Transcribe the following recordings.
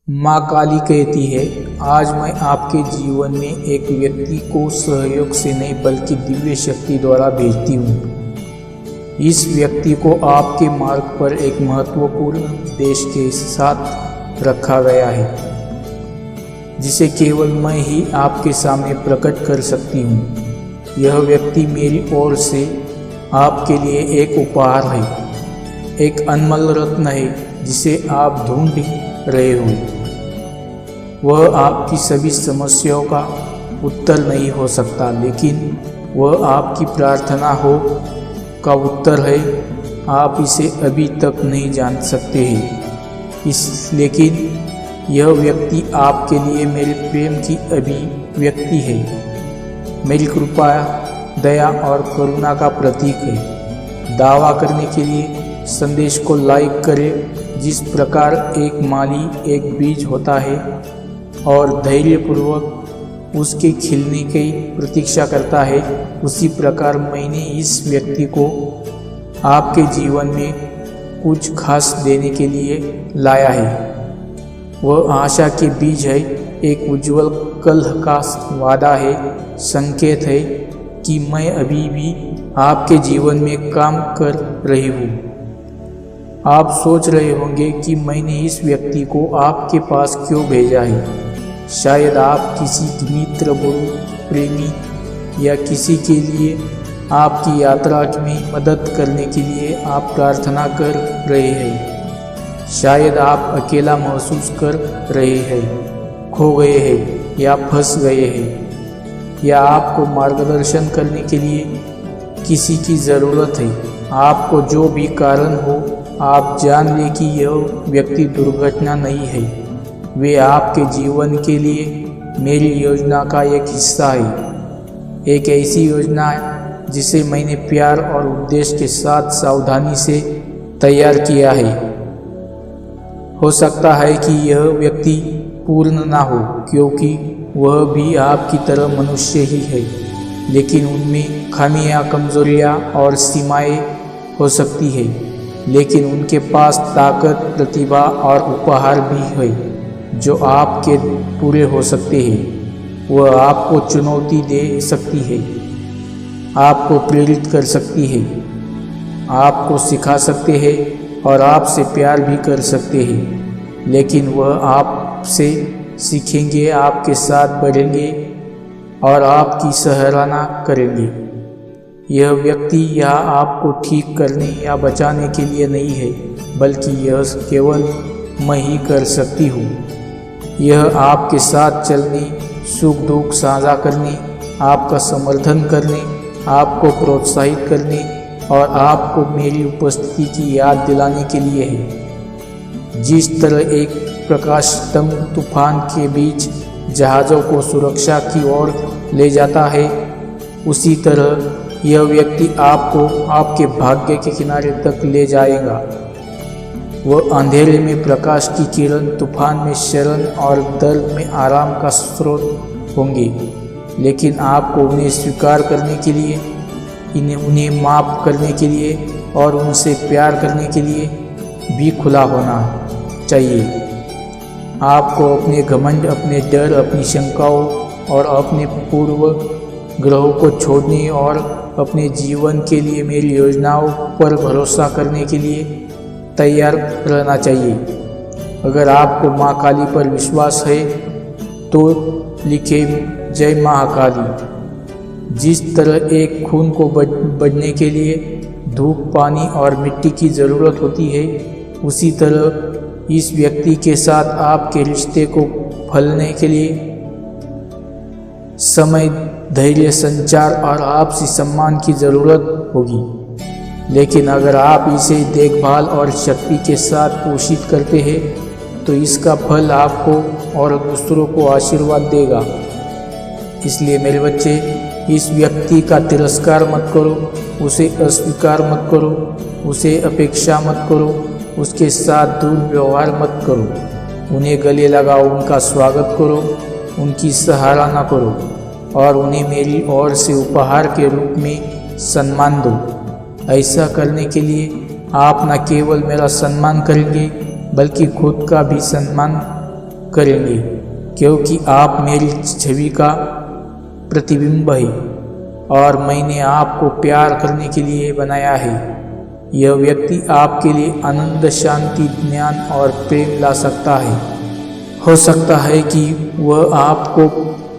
माँ काली कहती है, आज मैं आपके जीवन में एक व्यक्ति को सहयोग से नहीं बल्कि दिव्य शक्ति द्वारा भेजती हूँ। इस व्यक्ति को आपके मार्ग पर एक महत्वपूर्ण उद्देश्य के साथ रखा गया है, जिसे केवल मैं ही आपके सामने प्रकट कर सकती हूँ। यह व्यक्ति मेरी ओर से आपके लिए एक उपहार है, एक अनमोल रत्न है जिसे आप ढूंढ रहे हो। वह आपकी सभी समस्याओं का उत्तर नहीं हो सकता, लेकिन वह आपकी प्रार्थना का उत्तर है। आप इसे अभी तक नहीं जान सकते हैं, लेकिन यह व्यक्ति आपके लिए मेरे प्रेम की अभिव्यक्ति है, मेरी कृपा, दया और करुणा का प्रतीक है। दावा करने के लिए संदेश को लाइक करें। जिस प्रकार एक माली एक बीज होता है और धैर्यपूर्वक उसके खिलने की प्रतीक्षा करता है, उसी प्रकार मैंने इस व्यक्ति को आपके जीवन में कुछ खास देने के लिए लाया है। वह आशा के बीज है, एक उज्जवल कल का वादा है, संकेत है कि मैं अभी भी आपके जीवन में काम कर रही हूँ। आप सोच रहे होंगे कि मैंने इस व्यक्ति को आपके पास क्यों भेजा है। शायद आप किसी मित्र, गुरु, प्रेमी या किसी के लिए आपकी यात्रा में मदद करने के लिए आप प्रार्थना कर रहे हैं। शायद आप अकेला महसूस कर रहे हैं, खो गए हैं या फंस गए हैं, या आपको मार्गदर्शन करने के लिए किसी की ज़रूरत है। आपको जो भी कारण हो, आप जान लें कि यह व्यक्ति दुर्घटना नहीं है। वे आपके जीवन के लिए मेरी योजना का एक हिस्सा है, एक ऐसी योजना है जिसे मैंने प्यार और उद्देश्य के साथ सावधानी से तैयार किया है। हो सकता है कि यह व्यक्ति पूर्ण ना हो, क्योंकि वह भी आपकी तरह मनुष्य ही है, लेकिन उनमें खामियां, कमजोरियां और सीमाएं हो सकती है। लेकिन उनके पास ताकत, प्रतिभा और उपहार भी है जो आपके पूरे हो सकते हैं। वह आपको चुनौती दे सकती है, आपको प्रेरित कर सकती है, आपको सिखा सकते हैं और आपसे प्यार भी कर सकते हैं। लेकिन वह आपसे सीखेंगे, आपके साथ बढ़ेंगे और आपकी सराहना करेंगे। यह व्यक्ति यहाँ आपको ठीक करने या बचाने के लिए नहीं है, बल्कि यह केवल मैं ही कर सकती हूँ। यह आपके साथ चलने, सुख दुख साझा करने, आपका समर्थन करने, आपको प्रोत्साहित करने और आपको मेरी उपस्थिति की याद दिलाने के लिए है। जिस तरह एक प्रकाश स्तंभ तूफान के बीच जहाज़ों को सुरक्षा की ओर ले जाता है, उसी तरह यह व्यक्ति आपको आपके भाग्य के किनारे तक ले जाएगा। वह अंधेरे में प्रकाश की किरण, तूफान में शरण और दर्द में आराम का स्रोत होंगे। लेकिन आपको उन्हें स्वीकार करने के लिए, उन्हें माफ़ करने के लिए और उनसे प्यार करने के लिए भी खुला होना चाहिए। आपको अपने घमंड, अपने डर, अपनी शंकाओं और अपने पूर्व ग्रहों को छोड़ने और अपने जीवन के लिए मेरी योजनाओं पर भरोसा करने के लिए तैयार रहना चाहिए। अगर आपको माँ काली पर विश्वास है तो लिखें, जय महाकाली। जिस तरह एक खून को बढ़ने के लिए धूप, पानी और मिट्टी की ज़रूरत होती है, उसी तरह इस व्यक्ति के साथ आपके रिश्ते को फलने के लिए समय, धैर्य, संचार और आपसी सम्मान की ज़रूरत होगी। लेकिन अगर आप इसे देखभाल और शक्ति के साथ पोषित करते हैं तो इसका फल आपको और दूसरों को आशीर्वाद देगा। इसलिए मेरे बच्चे, इस व्यक्ति का तिरस्कार मत करो, उसे अस्वीकार मत करो, उसे अपेक्षा मत करो, उसके साथ दुर्व्यवहार मत करो। उन्हें गले लगाओ, उनका स्वागत करो, उनकी सराहना करो और उन्हें मेरी ओर से उपहार के रूप में सम्मान दो। ऐसा करने के लिए आप न केवल मेरा सम्मान करेंगे, बल्कि खुद का भी सम्मान करेंगे, क्योंकि आप मेरी छवि का प्रतिबिंब है और मैंने आपको प्यार करने के लिए बनाया है। यह व्यक्ति आपके लिए आनंद, शांति, ज्ञान और प्रेम ला सकता है। हो सकता है कि वह आपको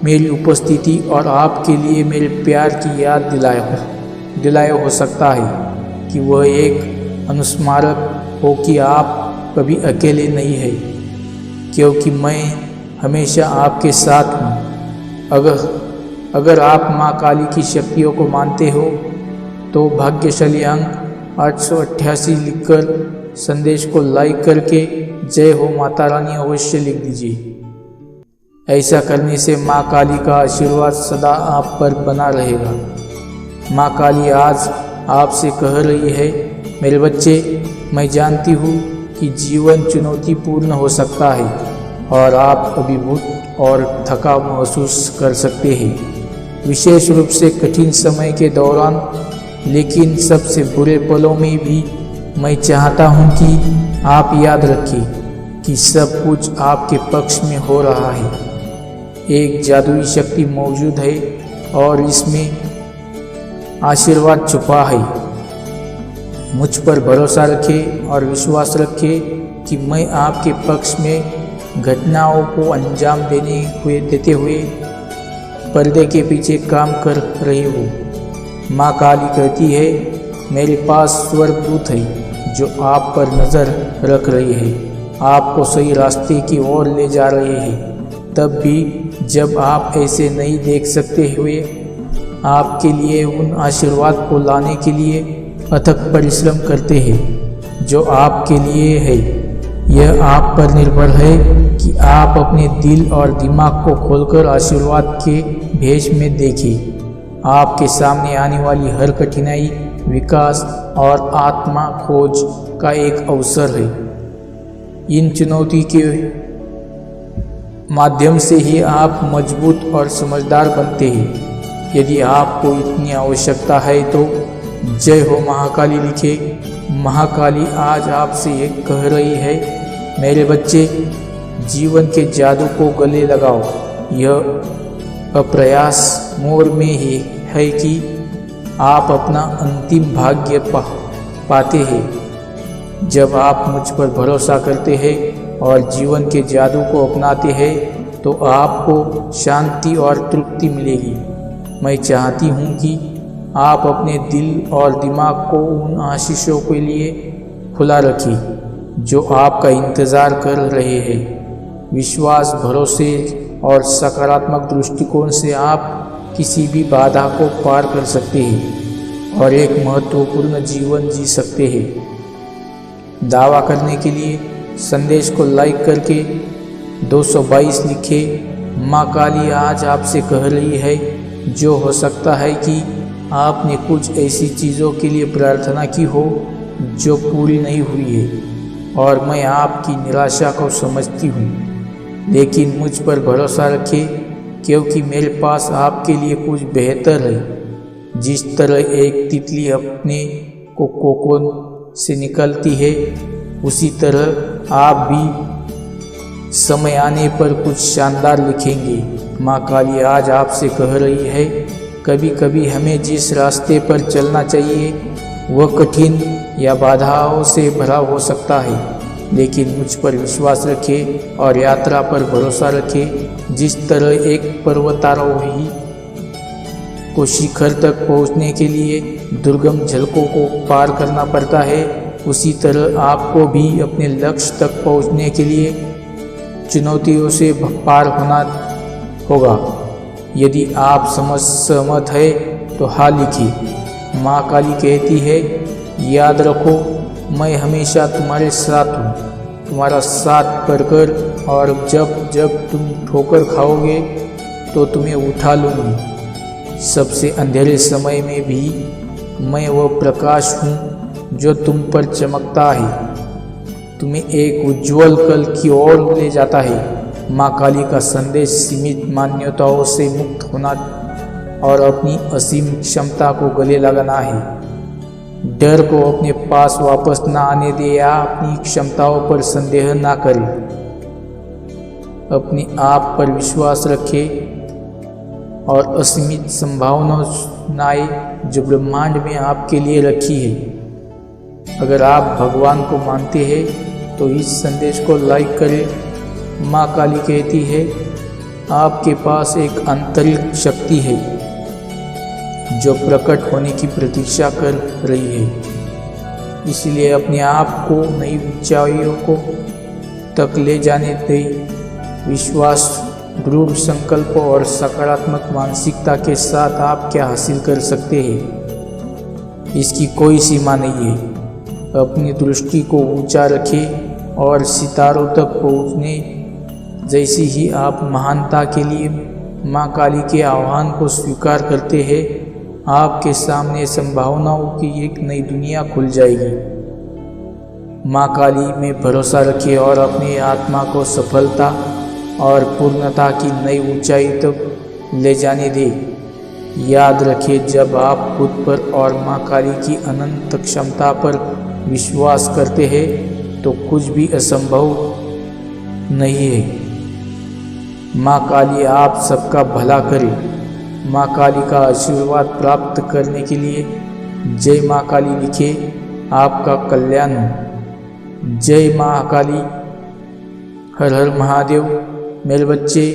मेरी उपस्थिति और आपके लिए मेरे प्यार की याद दिलाए। हो सकता है कि वह एक अनुस्मारक हो कि आप कभी अकेले नहीं हैं, क्योंकि मैं हमेशा आपके साथ हूँ। अगर आप माँ काली की शक्तियों को मानते हो तो भाग्यशाली अंक 888 लिखकर संदेश को लाइक करके जय हो माता रानी अवश्य लिख दीजिए। ऐसा करने से माँ काली का आशीर्वाद सदा आप पर बना रहेगा। माँ काली आज आपसे कह रही है, मेरे बच्चे, मैं जानती हूँ कि जीवन चुनौतीपूर्ण हो सकता है और आप अभिभूत और थका महसूस कर सकते हैं, विशेष रूप से कठिन समय के दौरान। लेकिन सबसे बुरे पलों में भी मैं चाहता हूं कि आप याद रखें कि सब कुछ आपके पक्ष में हो रहा है। एक जादुई शक्ति मौजूद है और इसमें आशीर्वाद छुपा है। मुझ पर भरोसा रखें और विश्वास रखें कि मैं आपके पक्ष में घटनाओं को अंजाम देते हुए पर्दे के पीछे काम कर रही हूँ। माँ काली कहती है, मेरे पास स्वर्गदूत है जो आप पर नज़र रख रही है, आपको सही रास्ते की ओर ले जा रहे हैं। तब भी जब आप ऐसे नहीं देख सकते हुए आपके लिए उन आशीर्वाद को लाने के लिए अथक परिश्रम करते हैं जो आपके लिए है। यह आप पर निर्भर है कि आप अपने दिल और दिमाग को खोलकर आशीर्वाद के भेष में देखें। आपके सामने आने वाली हर कठिनाई विकास और आत्मा खोज का एक अवसर है। इन चुनौती के माध्यम से ही आप मजबूत और समझदार बनते हैं। यदि आपको इतनी आवश्यकता है तो जय हो महाकाली लिखे। महाकाली आज आपसे ये कह रही है, मेरे बच्चे, जीवन के जादू को गले लगाओ। यह अप्रयास मोड़ में ही है कि आप अपना अंतिम भाग्य पाते हैं। जब आप मुझ पर भरोसा करते हैं और जीवन के जादू को अपनाते हैं तो आपको शांति और तृप्ति मिलेगी। मैं चाहती हूँ कि आप अपने दिल और दिमाग को उन आशीषों के लिए खुला रखें जो आपका इंतज़ार कर रहे हैं। विश्वास, भरोसे और सकारात्मक दृष्टिकोण से आप किसी भी बाधा को पार कर सकते हैं और एक महत्वपूर्ण जीवन जी सकते हैं। दावा करने के लिए संदेश को लाइक करके 222 लिखे। माँ काली आज आपसे कह रही है, जो हो सकता है कि आपने कुछ ऐसी चीज़ों के लिए प्रार्थना की हो जो पूरी नहीं हुई है और मैं आपकी निराशा को समझती हूँ, लेकिन मुझ पर भरोसा रखें क्योंकि मेरे पास आपके लिए कुछ बेहतर है। जिस तरह एक तितली अपने को कोकोन से निकलती है, उसी तरह आप भी समय आने पर कुछ शानदार लिखेंगे। माँ काली आज आपसे कह रही है, कभी कभी हमें जिस रास्ते पर चलना चाहिए वह कठिन या बाधाओं से भरा हो सकता है, लेकिन मुझ पर विश्वास रखें और यात्रा पर भरोसा रखें। जिस तरह एक पर्वतारोही को शिखर तक पहुंचने के लिए दुर्गम झलकों को पार करना पड़ता है, उसी तरह आपको भी अपने लक्ष्य तक पहुंचने के लिए चुनौतियों से पार होना होगा। यदि आप सहमत है तो हाँ लिखिए। माँ काली कहती है, याद रखो, मैं हमेशा तुम्हारे साथ हूँ, तुम्हारा साथ पढ़कर, और जब जब तुम ठोकर खाओगे तो तुम्हें उठा लूँगी। सबसे अंधेरे समय में भी मैं वह प्रकाश हूँ जो तुम पर चमकता है, तुम्हें एक उज्जवल कल की ओर ले जाता है। माँ काली का संदेश सीमित मान्यताओं से मुक्त होना और अपनी असीम क्षमता को गले लगाना है। डर को अपने पास वापस न आने दे या अपनी क्षमताओं पर संदेह न करें। अपने आप पर विश्वास रखें और असीमित संभावनाएं जो ब्रह्मांड में आपके लिए रखी है। अगर आप भगवान को मानते हैं तो इस संदेश को लाइक करें। माँ काली कहती है, आपके पास एक आंतरिक शक्ति है जो प्रकट होने की प्रतीक्षा कर रही है। इसलिए अपने आप को नई ऊंचाइयों को तक ले जाने दें। विश्वास, दृढ़ संकल्प और सकारात्मक मानसिकता के साथ आप क्या हासिल कर सकते हैं, इसकी कोई सीमा नहीं है। अपनी दृष्टि को ऊंचा रखें और सितारों तक पहुंचने जैसे ही आप महानता के लिए माँ काली के आह्वान को स्वीकार करते हैं, आपके सामने संभावनाओं की एक नई दुनिया खुल जाएगी। माँ काली में भरोसा रखें और अपनी आत्मा को सफलता और पूर्णता की नई ऊंचाई तक ले जाने दें। याद रखें, जब आप खुद पर और माँ काली की अनंत क्षमता पर विश्वास करते हैं तो कुछ भी असंभव नहीं है। माँ काली आप सबका भला करे। माँ काली का आशीर्वाद प्राप्त करने के लिए जय माँ काली लिखे, आपका कल्याण हो। जय माँ काली। हर हर महादेव। मेरे बच्चे,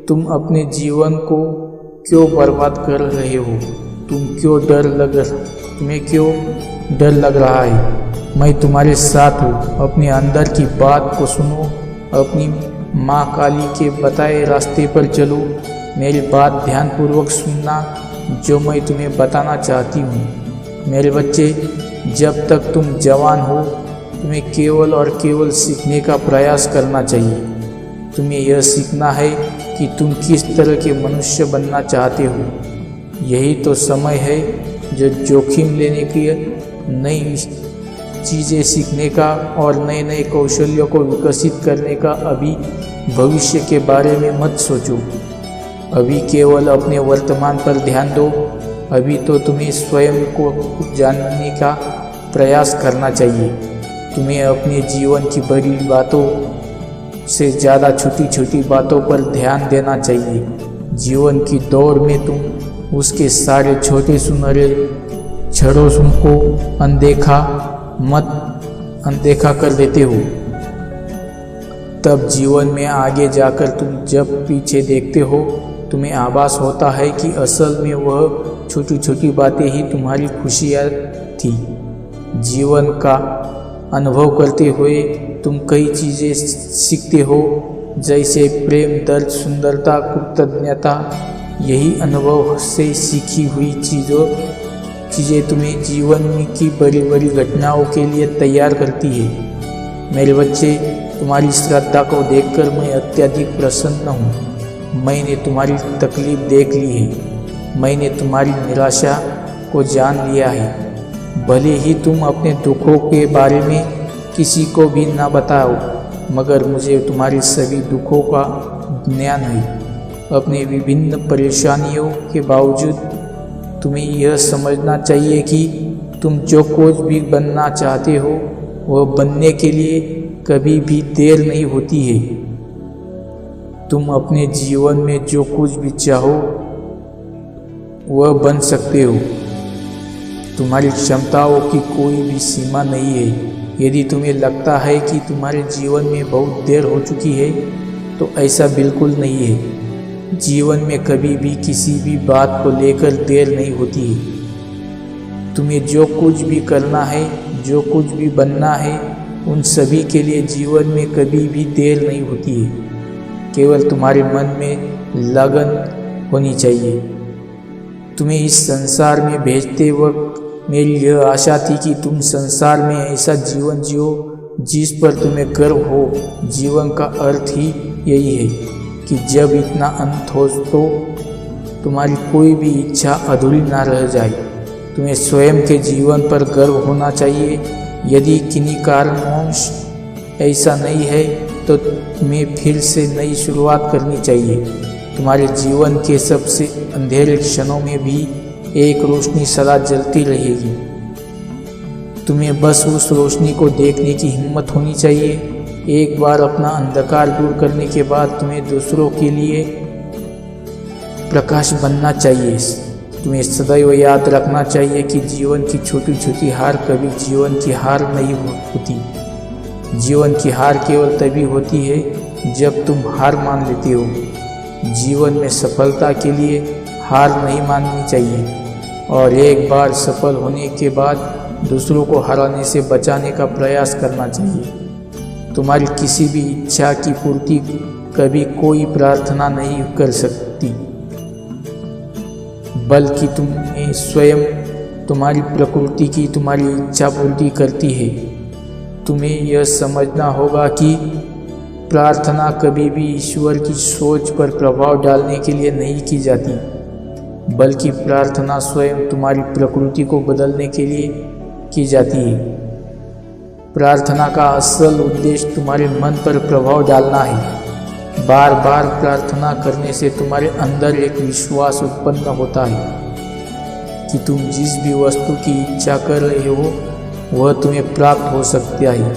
तुम अपने जीवन को क्यों बर्बाद कर रहे हो? तुम्हें क्यों डर लग रहा है? मैं तुम्हारे साथ हूँ। अपने अंदर की बात को सुनो, अपनी माँ काली के बताए रास्ते पर चलो। मेरी बात ध्यानपूर्वक सुनना जो मैं तुम्हें बताना चाहती हूँ। मेरे बच्चे, जब तक तुम जवान हो तुम्हें केवल और केवल सीखने का प्रयास करना चाहिए। तुम्हें यह सीखना है कि तुम किस तरह के मनुष्य बनना चाहते हो। यही तो समय है जो जोखिम लेने की, नई चीज़ें सीखने का और नए नए कौशल्यों को विकसित करने का। अभी भविष्य के बारे में मत सोचो, अभी केवल अपने वर्तमान पर ध्यान दो। अभी तो तुम्हें स्वयं को जानने का प्रयास करना चाहिए। तुम्हें अपने जीवन की बड़ी बातों से ज़्यादा छोटी छोटी बातों पर ध्यान देना चाहिए। जीवन की दौड़ में तुम उसके सारे छोटे सुनहरे क्षणों को अनदेखा कर देते हो। तब जीवन में आगे जाकर तुम जब पीछे देखते हो, तुम्हें आभास होता है कि असल में वह छोटी छोटी बातें ही तुम्हारी खुशियाँ थी। जीवन का अनुभव करते हुए तुम कई चीज़ें सीखते हो, जैसे प्रेम, दर्द, सुंदरता, कृतज्ञता। यही अनुभव से सीखी हुई चीज़ें तुम्हें जीवन की बड़ी बड़ी घटनाओं के लिए तैयार करती है। मेरे बच्चे, तुम्हारी श्रद्धा को देखकर मैं अत्यधिक प्रसन्न हूँ। मैंने तुम्हारी तकलीफ देख ली है। मैंने तुम्हारी निराशा को जान लिया है। भले ही तुम अपने दुखों के बारे में किसी को भी ना बताओ, मगर मुझे तुम्हारी सभी दुखों का ज्ञान है। अपनी विभिन्न परेशानियों के बावजूद तुम्हें यह समझना चाहिए कि तुम जो कुछ भी बनना चाहते हो वह बनने के लिए कभी भी देर नहीं होती है। तुम अपने जीवन में जो कुछ भी चाहो वह बन सकते हो। तुम्हारी क्षमताओं की कोई भी सीमा नहीं है। यदि तुम्हें लगता है कि तुम्हारे जीवन में बहुत देर हो चुकी है तो ऐसा बिल्कुल नहीं है। जीवन में कभी भी किसी भी बात को लेकर देर नहीं होती है। तुम्हें जो कुछ भी करना है, जो कुछ भी बनना है, उन सभी के लिए जीवन में कभी भी देर नहीं होती है। केवल तुम्हारे मन में लगन होनी चाहिए। तुम्हें इस संसार में भेजते वक्त मेरी यह आशा थी कि तुम संसार में ऐसा जीवन जियो जिस पर तुम्हें गर्व हो। जीवन का अर्थ ही यही है कि जब इतना अंत हो तो तुम्हारी कोई भी इच्छा अधूरी ना रह जाए। तुम्हें स्वयं के जीवन पर गर्व होना चाहिए। यदि किन्हीं कारणवश ऐसा नहीं है तो तुम्हें फिर से नई शुरुआत करनी चाहिए। तुम्हारे जीवन के सबसे अंधेरे क्षणों में भी एक रोशनी सदा जलती रहेगी। तुम्हें बस उस रोशनी को देखने की हिम्मत होनी चाहिए एक बार अपना अंधकार दूर करने के बाद तुम्हें दूसरों के लिए प्रकाश बनना चाहिए। तुम्हें सदैव याद रखना चाहिए कि जीवन की छोटी छोटी हार कभी जीवन की हार नहीं होती। जीवन की हार केवल तभी होती है जब तुम हार मान लेते हो। जीवन में सफलता के लिए हार नहीं माननी चाहिए और एक बार सफल होने के बाद दूसरों को हराने से बचाने का प्रयास करना चाहिए। तुम्हारी किसी भी इच्छा की पूर्ति कभी कोई प्रार्थना नहीं कर सकती, बल्कि तुम्हें स्वयं तुम्हारी प्रकृति की तुम्हारी इच्छा पूर्ति करती है। तुम्हें यह समझना होगा कि प्रार्थना कभी भी ईश्वर की सोच पर प्रभाव डालने के लिए नहीं की जाती, बल्कि प्रार्थना स्वयं तुम्हारी प्रकृति को बदलने के लिए की जाती है। प्रार्थना का असल उद्देश्य तुम्हारे मन पर प्रभाव डालना है। बार बार प्रार्थना करने से तुम्हारे अंदर एक विश्वास उत्पन्न होता है कि तुम जिस भी वस्तु की इच्छा कर रहे हो वह तुम्हें प्राप्त हो सकता है।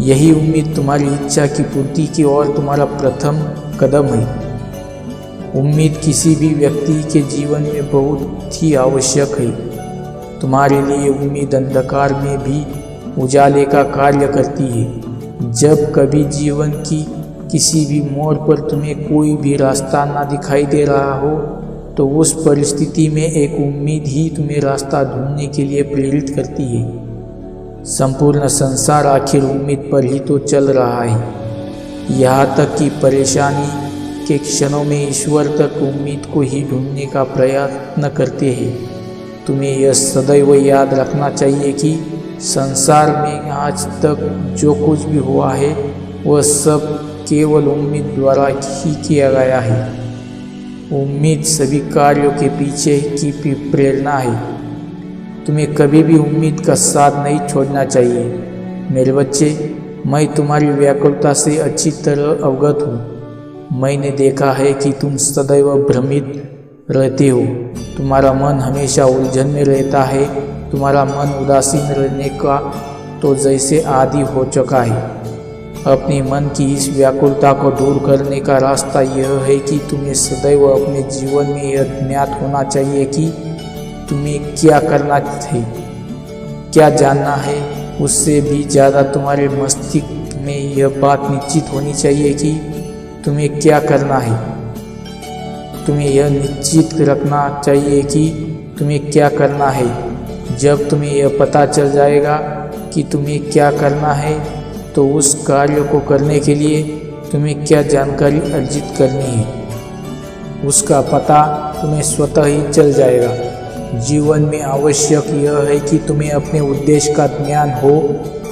यही उम्मीद तुम्हारी इच्छा की पूर्ति की ओर तुम्हारा प्रथम कदम है। उम्मीद किसी भी व्यक्ति के जीवन में बहुत ही आवश्यक है। तुम्हारे लिए उम्मीद अंधकार में भी उजाले का कार्य करती है। जब कभी जीवन की किसी भी मोड़ पर तुम्हें कोई भी रास्ता ना दिखाई दे रहा हो तो उस परिस्थिति में एक उम्मीद ही तुम्हें रास्ता ढूंढने के लिए प्रेरित करती है। संपूर्ण संसार आखिर उम्मीद पर ही तो चल रहा है। यहाँ तक कि परेशानी के क्षणों में ईश्वर तक उम्मीद को ही ढूंढने का प्रयत्न करते हैं। तुम्हें यह सदैव याद रखना चाहिए कि संसार में आज तक जो कुछ भी हुआ है वह सब केवल उम्मीद द्वारा ही किया गया है। उम्मीद सभी कार्यों के पीछे की प्रेरणा है। तुम्हें कभी भी उम्मीद का साथ नहीं छोड़ना चाहिए। मेरे बच्चे, मैं तुम्हारी व्याकुलता से अच्छी तरह अवगत हूँ। मैंने देखा है कि तुम सदैव भ्रमित रहते हो। तुम्हारा मन हमेशा उलझन में रहता है। तुम्हारा मन उदासीन रहने का तो जैसे आदी हो चुका है। अपने मन की इस व्याकुलता को दूर करने का रास्ता यह है कि तुम्हें सदैव अपने जीवन में यह ज्ञात होना चाहिए कि तुम्हें क्या करना है, क्या जानना है। उससे भी ज़्यादा तुम्हारे मस्तिष्क में यह बात निश्चित होनी चाहिए कि तुम्हें क्या करना है। तुम्हें यह निश्चित रखना चाहिए कि तुम्हें क्या करना है। जब तुम्हें यह पता चल जाएगा कि तुम्हें क्या करना है तो उस कार्य को करने के लिए तुम्हें क्या जानकारी अर्जित करनी है उसका पता तुम्हें स्वतः ही चल जाएगा। जीवन में आवश्यक यह है कि तुम्हें अपने उद्देश्य का ज्ञान हो।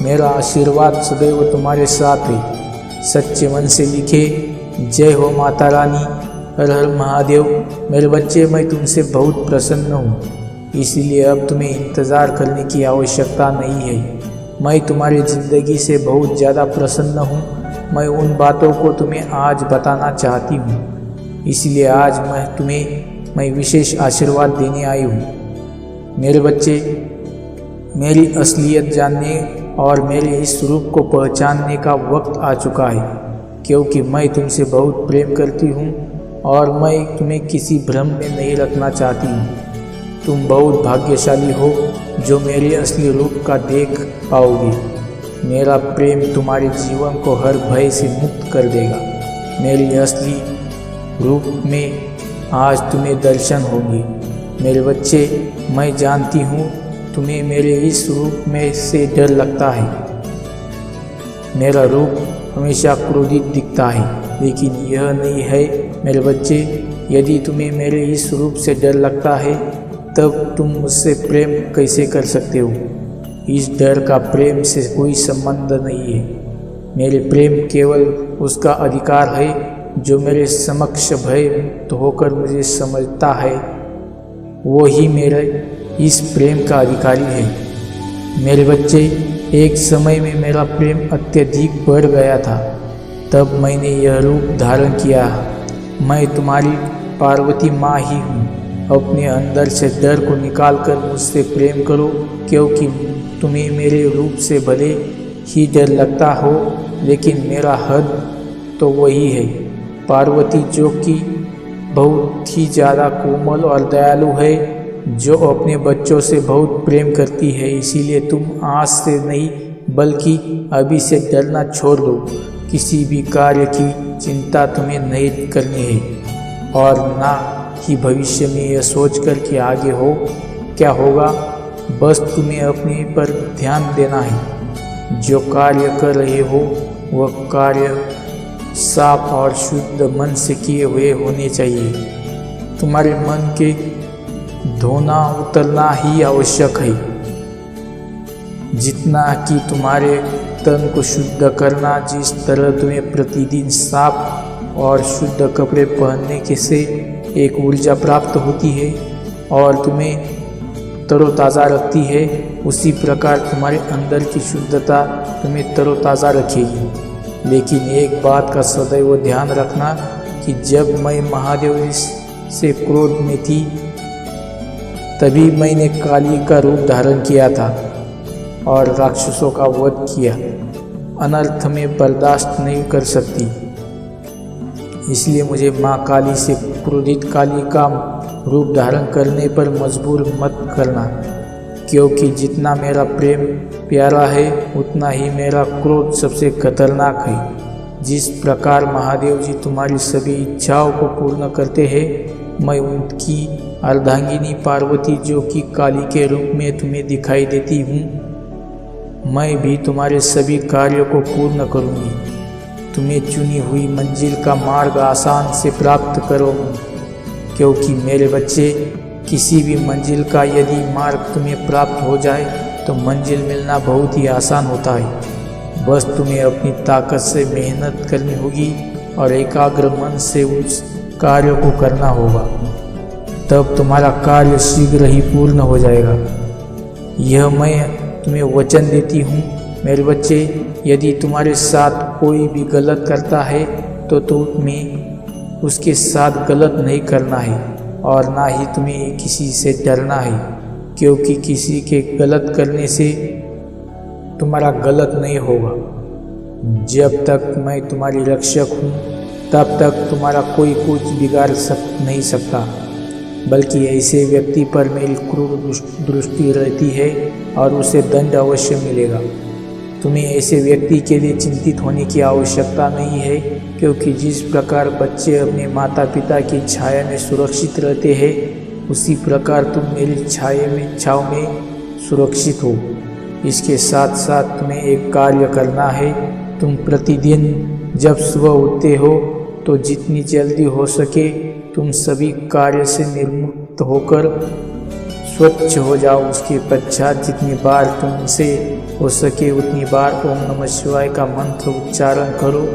मेरा आशीर्वाद सदैव तुम्हारे साथ है। सच्चे मन से लिखे। जय हो माता रानी। हर हर महादेव। मेरे बच्चे, मैं तुमसे बहुत प्रसन्न हूँ, इसलिए अब तुम्हें इंतज़ार करने की आवश्यकता नहीं है। मैं तुम्हारी ज़िंदगी से बहुत ज़्यादा प्रसन्न हूँ। मैं उन बातों को तुम्हें आज बताना चाहती हूँ, इसलिए आज मैं विशेष आशीर्वाद देने आई हूँ। मेरे बच्चे, मेरी असलियत जानने और मेरे इस रूप को पहचानने का वक्त आ चुका है, क्योंकि मैं तुमसे बहुत प्रेम करती हूँ और मैं तुम्हें किसी भ्रम में नहीं रखना चाहती हूँ। तुम बहुत भाग्यशाली हो जो मेरे असली रूप का देख पाओगे। मेरा प्रेम तुम्हारे जीवन को हर भय से मुक्त कर देगा। मेरी असली रूप में आज तुम्हें दर्शन होंगे। मेरे बच्चे, मैं जानती हूँ तुम्हें मेरे इस रूप में से डर लगता है। मेरा रूप हमेशा क्रोधित दिखता है, लेकिन यह नहीं है मेरे बच्चे। यदि तुम्हें मेरे इस रूप से डर लगता है तब तुम मुझसे प्रेम कैसे कर सकते हो? इस डर का प्रेम से कोई संबंध नहीं है। मेरे प्रेम केवल उसका अधिकार है जो मेरे समक्ष भयमुक्त होकर मुझे समझता है, वो ही मेरे इस प्रेम का अधिकारी है। मेरे बच्चे, एक समय में मेरा प्रेम अत्यधिक बढ़ गया था, तब मैंने यह रूप धारण किया। मैं तुम्हारी पार्वती माँ ही हूँ। अपने अंदर से डर को निकालकर मुझसे प्रेम करो, क्योंकि तुम्हें मेरे रूप से भले ही डर लगता हो, लेकिन मेरा हद तो वही है। पार्वती जो कि बहुत ही ज़्यादा कोमल और दयालु है, जो अपने बच्चों से बहुत प्रेम करती है, इसीलिए तुम आज से नहीं बल्कि अभी से डरना छोड़ दो। किसी भी कार्य की चिंता तुम्हें नहीं करनी है और ना ही भविष्य में यह सोचकर कि आगे हो क्या होगा। बस तुम्हें अपने पर ध्यान देना है। जो कार्य कर रहे हो वह कार्य साफ और शुद्ध मन से किए हुए होने चाहिए। तुम्हारे मन के धोना उतरना ही आवश्यक है, जितना कि तुम्हारे तन को शुद्ध करना। जिस तरह तुम्हें प्रतिदिन साफ और शुद्ध कपड़े पहनने के से एक ऊर्जा प्राप्त होती है और तुम्हें तरोताज़ा रखती है, उसी प्रकार तुम्हारे अंदर की शुद्धता तुम्हें तरोताज़ा रखेगी। लेकिन एक बात का सदैव ध्यान रखना कि जब मैं महादेव से क्रोध में थी, तभी मैंने काली का रूप धारण किया था और राक्षसों का वध किया। अनर्थ में बर्दाश्त नहीं कर सकती, इसलिए मुझे माँ काली से क्रोधित काली का रूप धारण करने पर मजबूर मत करना, क्योंकि जितना मेरा प्रेम प्यारा है उतना ही मेरा क्रोध सबसे खतरनाक है। जिस प्रकार महादेव जी तुम्हारी सभी इच्छाओं को पूर्ण करते हैं, मैं उनकी अर्धांगिनी पार्वती जो कि काली के रूप में तुम्हें दिखाई देती हूँ, मैं भी तुम्हारे सभी कार्यों को पूर्ण करूँगी। तुम्हें चुनी हुई मंजिल का मार्ग आसान से प्राप्त करूँगी, क्योंकि मेरे बच्चे किसी भी मंजिल का यदि मार्ग तुम्हें प्राप्त हो जाए तो मंजिल मिलना बहुत ही आसान होता है। बस तुम्हें अपनी ताकत से मेहनत करनी होगी और एकाग्र मन से उस कार्य को करना होगा, तब तुम्हारा कार्य शीघ्र ही पूर्ण हो जाएगा। यह मैं तुम्हें वचन देती हूँ मेरे बच्चे। यदि तुम्हारे साथ कोई भी गलत करता है तो तुम्हें उसके साथ गलत नहीं करना है और ना ही तुम्हें किसी से डरना है, क्योंकि किसी के गलत करने से तुम्हारा गलत नहीं होगा। जब तक मैं तुम्हारी रक्षक हूँ तब तक तुम्हारा कोई कुछ बिगाड़ नहीं सकता, बल्कि ऐसे व्यक्ति पर मेरी क्रूर दृष्टि रहती है और उसे दंड अवश्य मिलेगा। तुम्हें ऐसे व्यक्ति के लिए चिंतित होने की आवश्यकता नहीं है, क्योंकि जिस प्रकार बच्चे अपने माता पिता की छाया में सुरक्षित रहते हैं, उसी प्रकार तुम मेरी छाव में सुरक्षित हो। इसके साथ साथ तुम्हें एक कार्य करना है। तुम प्रतिदिन जब सुबह उठते हो तो जितनी जल्दी हो सके तुम सभी कार्य से निर्मुक्त होकर स्वच्छ हो जाओ। उसके पश्चात जितनी बार तुमसे हो सके उतनी बार ओम नमः शिवाय का मंत्र उच्चारण करो।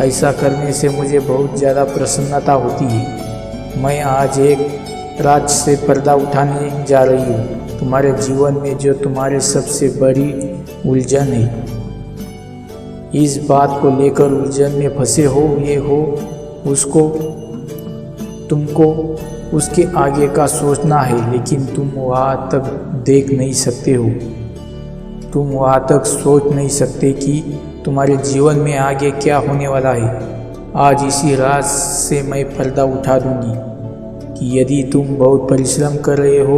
ऐसा करने से मुझे बहुत ज़्यादा प्रसन्नता होती है। मैं आज एक राज से पर्दा उठाने जा रही हूँ। तुम्हारे जीवन में जो तुम्हारे सबसे बड़ी उलझन है, इस बात को लेकर उलझन में फंसे हो ये हो, उसको तुमको उसके आगे का सोचना है, लेकिन तुम वहाँ तक देख नहीं सकते हो। तुम वहाँ तक सोच नहीं सकते कि तुम्हारे जीवन में आगे क्या होने वाला है। आज इसी रात से मैं पर्दा उठा दूंगी कि यदि तुम बहुत परिश्रम कर रहे हो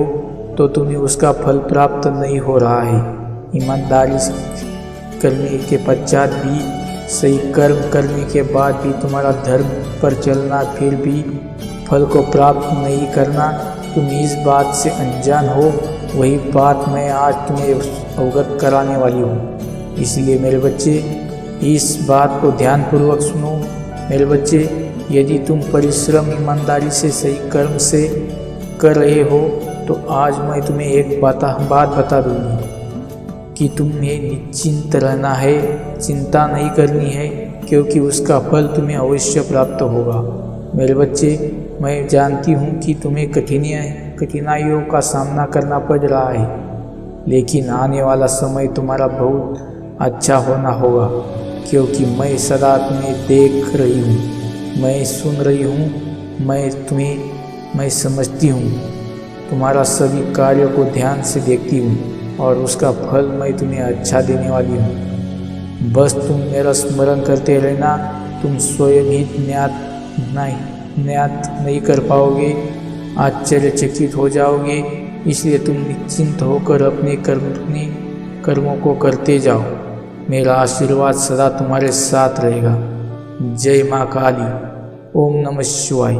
तो तुम्हें उसका फल प्राप्त नहीं हो रहा है। ईमानदारी करने के पश्चात भी, सही कर्म करने के बाद भी तुम्हारा धर्म पर चलना फिर भी फल को प्राप्त नहीं करना, तुम इस बात से अनजान हो। वही बात मैं आज तुम्हें अवगत कराने वाली हूँ। इसलिए मेरे बच्चे इस बात को ध्यानपूर्वक सुनो। मेरे बच्चे, यदि तुम परिश्रम ईमानदारी से सही कर्म से कर रहे हो तो आज मैं तुम्हें एक बात बता दूँगी कि तुम्हें निश्चिंत रहना है, चिंता नहीं करनी है, क्योंकि उसका फल तुम्हें अवश्य प्राप्त होगा। मेरे बच्चे, मैं जानती हूँ कि तुम्हें कठिनाइयों का सामना करना पड़ रहा है, लेकिन आने वाला समय तुम्हारा बहुत अच्छा होना होगा, क्योंकि मैं सदा तुम्हें देख रही हूँ, मैं सुन रही हूँ, मैं समझती हूँ। तुम्हारा सभी कार्यों को ध्यान से देखती हूँ और उसका फल मैं तुम्हें अच्छा देने वाली हूँ। बस तुम मेरा स्मरण करते रहना। तुम स्वयं ही ज्ञात नहीं कर पाओगे, आश्चर्यचकित हो जाओगे। इसलिए तुम निश्चिंत होकर अपने कर्मों को करते जाओ। मेरा आशीर्वाद सदा तुम्हारे साथ रहेगा। जय माँ काली। ओम नमः शिवाय।